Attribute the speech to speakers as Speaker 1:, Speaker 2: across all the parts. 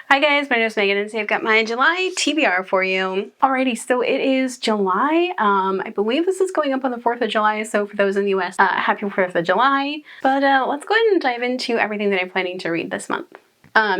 Speaker 1: Hi guys, my name is Megan and today I've got my July TBR for you. Alrighty, so it is July. I believe this is going up on the 4th of July, so for those in the US, happy 4th of July. But let's go ahead and dive into everything that I'm planning to read this month.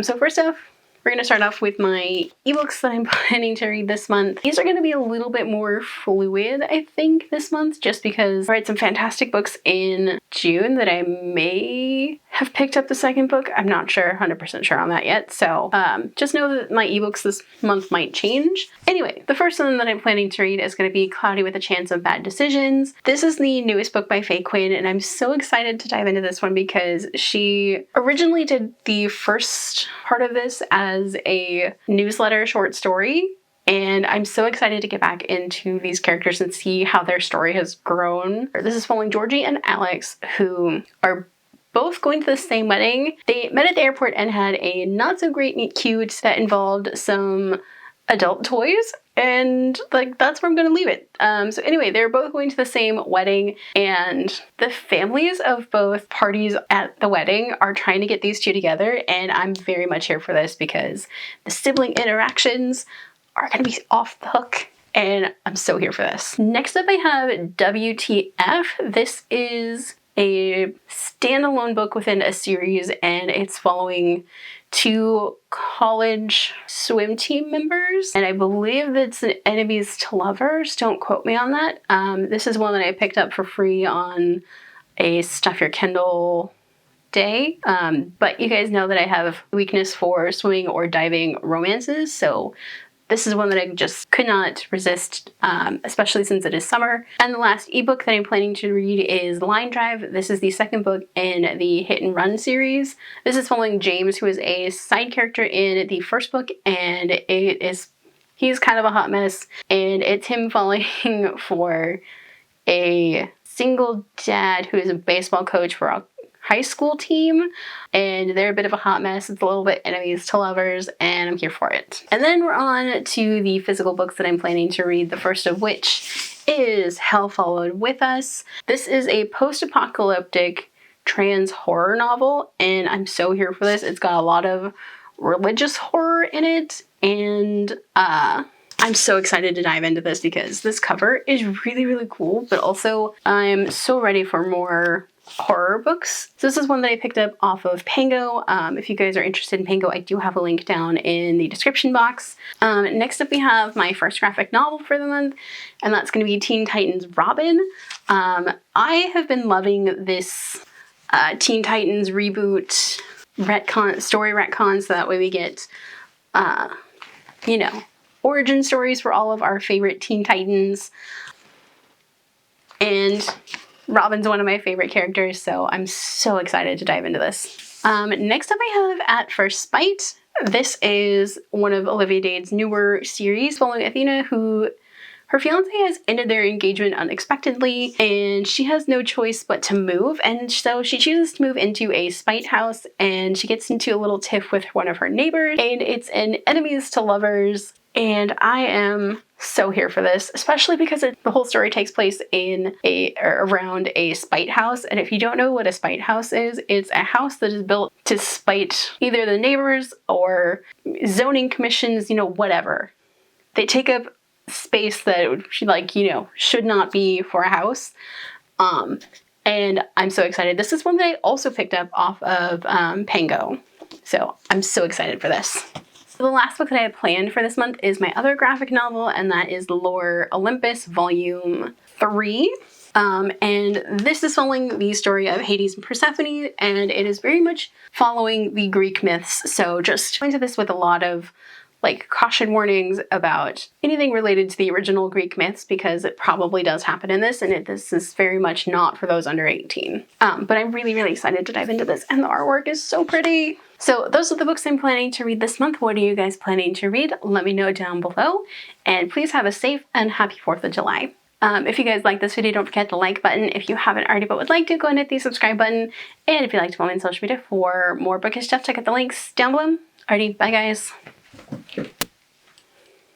Speaker 1: So first off, we're going to start off with my ebooks that I'm planning to read this month. These are going to be a little bit more fluid, I think, this month, just because I read some fantastic books in June that I may have picked up the second book. I'm not sure, 100% sure on that yet. So just know that my ebooks this month might change. Anyway, the first one that I'm planning to read is going to be Cloudy with a Chance of Bad Decisions. This is the newest book by Faye Quinn, and I'm so excited to dive into this one because she originally did the first part of this as a newsletter short story. And I'm so excited to get back into these characters and see how their story has grown. This is following Georgie and Alex, who are both going to the same wedding. They met at the airport and had a not so great meet cute that involved some adult toys, and like that's where I'm gonna leave it. So anyway, they're both going to the same wedding, and the families of both parties at the wedding are trying to get these two together, and I'm very much here for this because the sibling interactions are gonna be off the hook. And I'm so here for this. Next up I have WTF. This is a standalone book within a series, and it's following two college swim team members, and I believe it's an enemies to lovers. Don't quote me on that. This is one that I picked up for free on a Stuff Your Kindle day, but you guys know that I have weakness for swimming or diving romances, so this is one that I just could not resist, especially since it is summer. And the last ebook that I'm planning to read is Line Drive. This is the second book in the Hit and Run series. This is following James, who is a side character in the first book, and he's kind of a hot mess, and it's him falling for a single dad who is a baseball coach for a high school team, and they're a bit of a hot mess. It's a little bit enemies to lovers, and I'm here for it. And then we're on to the physical books that I'm planning to read, the first of which is Hell Followed With Us. This is a post-apocalyptic trans horror novel, and I'm so here for this. It's got a lot of religious horror in it, and I'm so excited to dive into this because this cover is really, really cool, but also I'm so ready for more horror books. So this is one that I picked up off of Pango. If you guys are interested in Pango, I do have a link down in the description box. Next up we have my first graphic novel for the month, and that's going to be Teen Titans Robin. I have been loving this Teen Titans reboot story retcon, so that way we get origin stories for all of our favorite Teen Titans. And Robin's one of my favorite characters, so I'm so excited to dive into this. Next up I have At First Spite. This is one of Olivia Dade's newer series following Athena, who her fiance has ended their engagement unexpectedly, and she has no choice but to move, and so she chooses to move into a spite house, and she gets into a little tiff with one of her neighbors, and it's an enemies to lovers. And I am so here for this, especially because the whole story takes place around a spite house. And if you don't know what a spite house is, it's a house that is built to spite either the neighbors or zoning commissions, whatever. They take up space that should not be for a house. And I'm so excited. This is one that I also picked up off of Pango. So I'm so excited for this. So the last book that I have planned for this month is my other graphic novel, and that is Lore Olympus Volume 3. And this is following the story of Hades and Persephone, and it is very much following the Greek myths. So just going into this with a lot of caution warnings about anything related to the original Greek myths, because it probably does happen in this, and this is very much not for those under 18. But I'm really, really excited to dive into this, and the artwork is so pretty. So those are the books I'm planning to read this month. What are you guys planning to read? Let me know down below, and please have a safe and happy 4th of July. If you guys like this video, don't forget the like button. If you haven't already but would like to, go and hit the subscribe button. And if you'd like to follow me on social media for more bookish stuff, check out the links down below. Alrighty, bye guys.